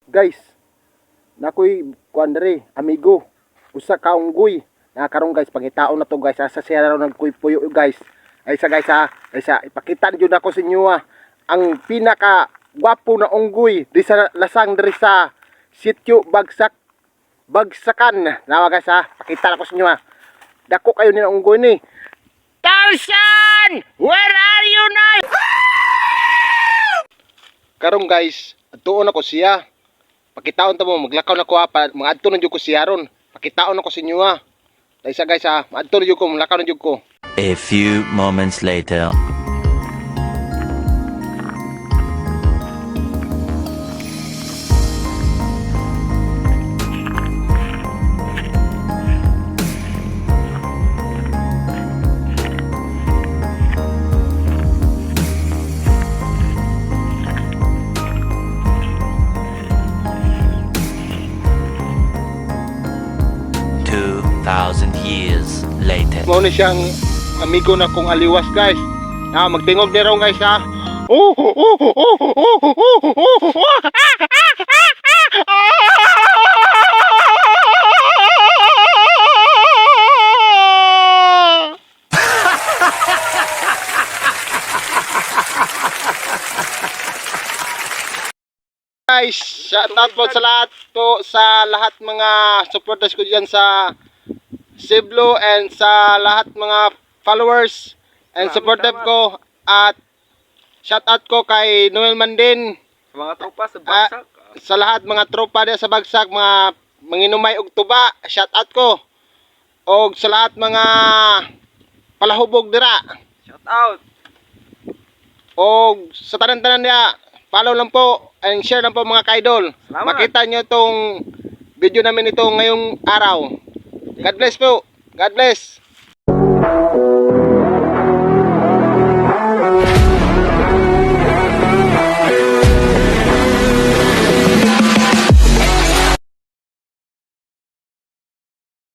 Guys, nakoy kuan diri, amigo. Usa ka unggoy. Karon guys, pangitaon na to guys. Asa siya raw nagkuy-puyo guys. Ay sa guys ha. Ay sa ipakita niyo na ko sa inyo ang pinaka gwapo na unggoy di sa lasang diri sa sitio Bagsakan. Nawa guys ha. Pakita na ko sa inyo Dako kayo ni unggoy ni. Tarzan! Where are you now? Karon guys, adtuon ako siya. Pakitaon ta mo, maglakaw na ko pa, maadto na jud ko siya ron. Pakitaon ako sa inyo Dahil sa guys maadto na jud ko, maglakaw na jud ko. A few moments later. Thousand years later. Mao ni siyang amigo na kong aliwas guys. Magtingog ni raw guys Guys, shout out po sa lahat mga supporters ko diyan sa Cebu and sa lahat mga followers and supportive ko, at shout out ko kay Noel Mandin, Sa mga tropa sa Bagsak. sa lahat mga tropa diya sa Bagsak, mga manginumay og tuba, shout out ko, og sa lahat mga palahubog dira, Shout out. og sa tanan-tanan niya, follow lang po and share lang po mga kaidol. Salamat. Makita nyo tong video namin ito ngayong araw. God bless po. God bless.